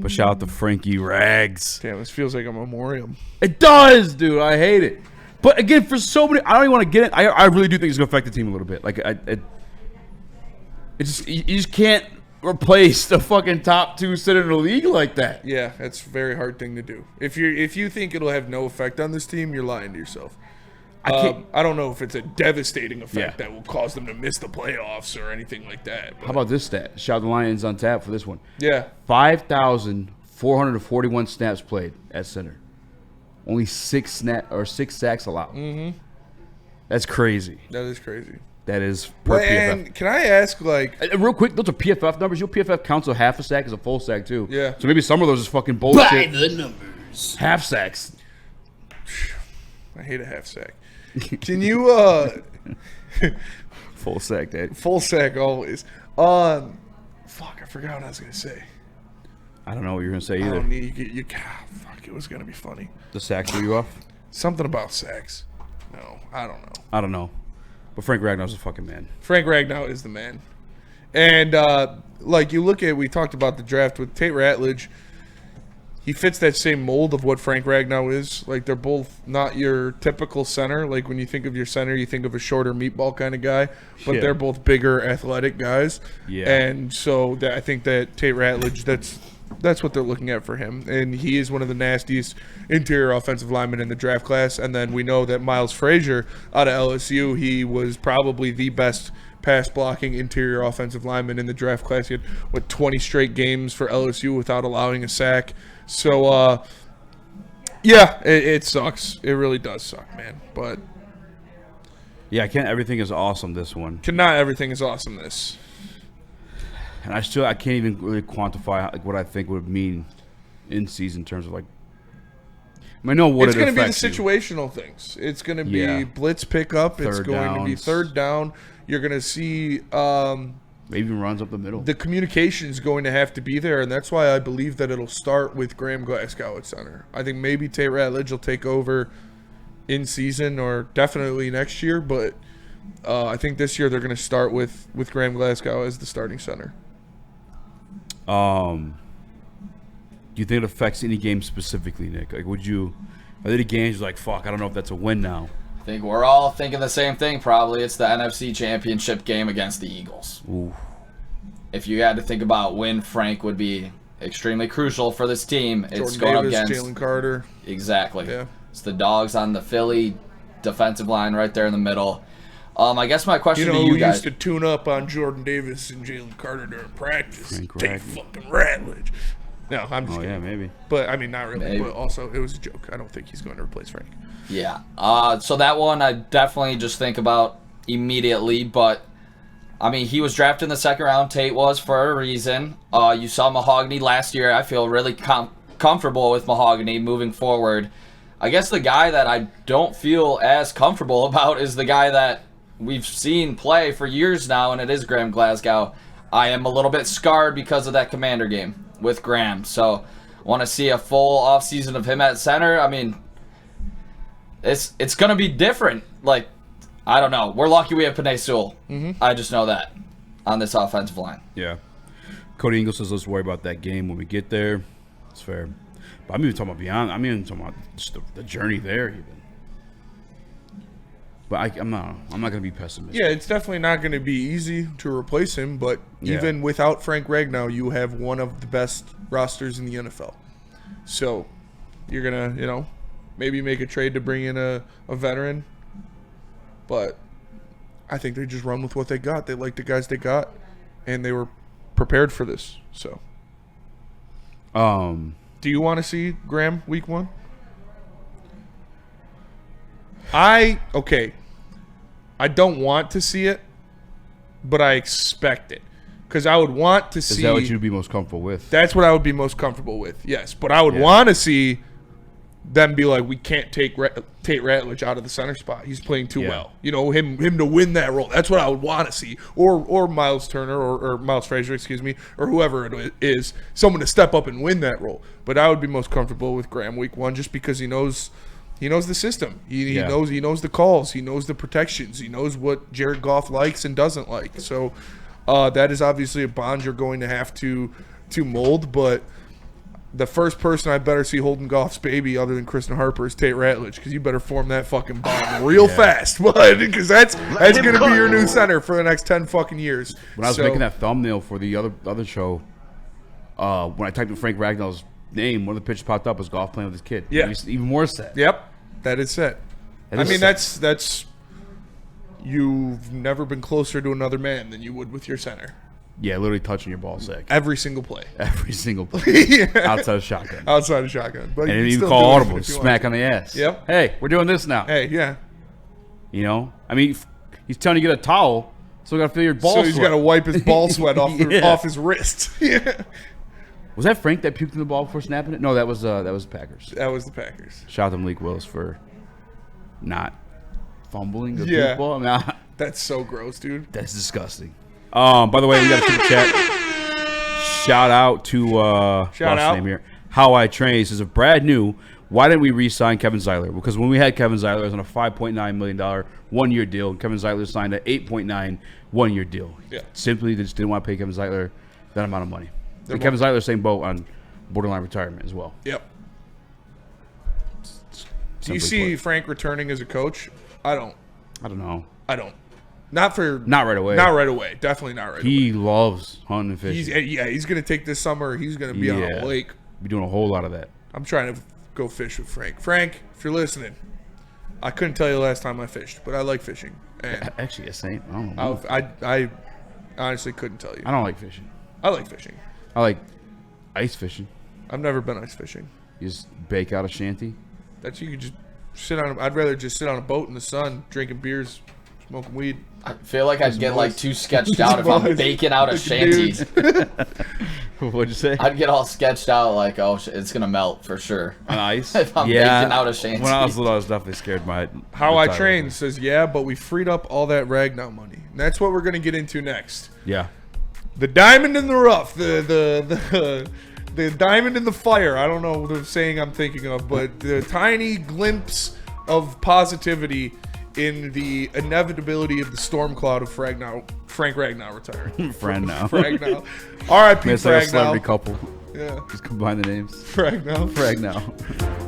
But shout out to Frankie Rags. Damn, this feels like a memorial. It does, dude. I hate it. But again, for so many, I don't even want to get it. I really do think it's going to affect the team a little bit. Like, you just can't replace the fucking top 2 center in the league like that. Yeah, that's a very hard thing to do. If you think it'll have no effect on this team, you're lying to yourself. I don't know if it's a devastating effect that will cause them to miss the playoffs or anything like that. But. How about this stat? Shout out the Lions on tap for this one. Yeah. 5,441 snaps played at center. Only 6 sacks allowed. Mm-hmm. That's crazy. That is crazy. That is per PFF. And can I ask, like... real quick, those are PFF numbers. Your PFF counts a half a sack as a full sack, too. Yeah. So maybe some of those is fucking bullshit. By the numbers. Half sacks. I hate a half sack. Can you... Full sack, Daddy. Full sack always. Fuck, I forgot what I was going to say. I don't know what you're going to say either. I don't need fuck, it was going to be funny. The sacks threw you off? Something about sacks. No, I don't know. I don't know. But Frank Ragnow's a fucking man. Frank Ragnow is the man. And, like, you look at, we talked about the draft with Tate Ratledge. He fits that same mold of what Frank Ragnow is. Like, they're both not your typical center. Like, when you think of your center, you think of a shorter meatball kind of guy. But they're both bigger, athletic guys. Yeah. And so I think that Tate Ratledge, that's what they're looking at for him. And he is one of the nastiest interior offensive linemen in the draft class. And then we know that Miles Frazier out of LSU, he was probably the best pass-blocking interior offensive lineman in the draft class. He had, 20 straight games for LSU without allowing a sack. So, it sucks. It really does suck, man. But yeah, everything is awesome this one. Not everything is awesome this. And I can't even really quantify like what I think would mean in season in terms of like. I know what it's it going to be the affects you. situational things. It's going to be blitz pickup. It's going to be third down. You're going to see. Maybe even runs up the middle. The communication is going to have to be there, and that's why I believe that it'll start with Graham Glasgow at center. I think maybe Tate Ratledge will take over in season or definitely next year, but I think this year they're going to start with Graham Glasgow as the starting center. Do you think it affects any game specifically, Nick? Like, are there any games like, fuck, I don't know if that's a win now? I think we're all thinking the same thing, probably. It's the NFC Championship game against the Eagles. Ooh. If you had to think about when Frank would be extremely crucial for this team, it's Jordan going Davis, up against... Jalen Carter. Exactly. Yeah. It's the dogs on the Philly defensive line right there in the middle. I guess my question to you guys... used to tune up on Jordan Davis and Jalen Carter during practice. Frank Take Ragnow. fucking Ratledge. No, I'm just kidding. Yeah, maybe. But, I mean, not really. Maybe. But also, it was a joke. I don't think he's going to replace Frank. Yeah. So that one I definitely just think about immediately. But, I mean, he was drafted in the second round. Tate was for a reason. You saw Mahogany last year. I feel really comfortable with Mahogany moving forward. I guess the guy that I don't feel as comfortable about is the guy that we've seen play for years now, and it is Graham Glasgow. I am a little bit scarred because of that Commander game with Graham. So, want to see a full offseason of him at center. I mean, it's going to be different. Like, I don't know. We're lucky we have Penei Sewell. Mm-hmm. I just know that on this offensive line. Yeah. Cody Ingle says let's worry about that game when we get there. It's fair. But I'm even talking about beyond. I'm even talking about just the journey there even. But I'm not going to be pessimistic. Yeah, it's definitely not going to be easy to replace him, but even without Frank Ragnow, you have one of the best rosters in the NFL. So you're going to, maybe make a trade to bring in a veteran. But I think they just run with what they got. They like the guys they got, and they were prepared for this. So do you want to see Graham week 1? I don't want to see it, but I expect it. Because I would want to see... Is that what you'd be most comfortable with? That's what I would be most comfortable with, yes. But I would want to see them be like, we can't take Tate Ratledge out of the center spot. He's playing too well. Him to win that role. That's what I would want to see. Or Miles Turner or Miles Frazier, or whoever it is. Someone to step up and win that role. But I would be most comfortable with Graham week 1 just because he knows the system. He knows the calls. He knows the protections. He knows what Jared Goff likes and doesn't like. So that is obviously a bond you're going to have to mold. But the first person I better see holding Goff's baby other than Kristen Harper is Tate Ratledge, because you better form that fucking bond real fast, because that's going to be your new center for the next 10 fucking years. When I was making that thumbnail for the other show, when I typed in Frank Ragnow's name, one of the pictures popped up was Goff playing with his kid. Yeah. Even more sad. Yep. That is it. That's you've never been closer to another man than you would with your center. Yeah, literally touching your ball sack. Every single play. Every single play. Outside of shotgun. Outside of shotgun. But and didn't even call audible. Smack on the ass. Yep. Hey, we're doing this now. Hey, yeah. You know? I mean, he's telling you to get a towel, so you got to feel your ball sweat. So he's got to wipe his ball sweat off his wrist. Yeah. Was that Frank that puked in the ball before snapping it? No, that was the Packers. That was the Packers. Shout out to Malik Willis for not fumbling the ball. That's so gross, dude. That's disgusting. By the way, we got a super chat. Shout out to what's his name here? How I Train. He says, if Brad knew, why didn't we re-sign Kevin Zeiler? Because when we had Kevin Zeiler, it was on a $5.9 million one-year deal, and Kevin Zeiler signed an $8.9 one-year deal. Yeah. Simply, they just didn't want to pay Kevin Zeiler that amount of money. And Kevin Zeiler, same boat on borderline retirement as well. Yep. Do you see Frank returning as a coach? I don't know. Not right away. Not right away. Definitely not right away. He loves hunting and fishing. He's going to take this summer. He's going to be on a lake. Be doing a whole lot of that. I'm trying to go fish with Frank. Frank, if you're listening, I couldn't tell you the last time I fished, but I like fishing. And actually, same. I don't know. I honestly couldn't tell you. I don't like fishing. I like fishing. I like ice fishing. I've never been ice fishing. You just bake out a shanty? You could just sit on. I'd rather just sit on a boat in the sun, drinking beers, smoking weed. I feel like I'd get like too sketched out if I'm baking out a shanty. What'd you say? I'd get all sketched out like, oh, it's gonna melt for sure. On ice? If I'm baking out a shanty. When I was little, I was definitely scared by it. How I Train says, yeah, but we freed up all that Ragnow money. And that's what we're gonna get into next. Yeah. The diamond in the rough, the diamond in the fire. I don't know the saying I'm thinking of, but the tiny glimpse of positivity in the inevitability of the storm cloud of Frank Ragnow retiring. Ragnow. R.I.P. It's like a celebrity couple. Yeah. Just combine the names. Ragnow.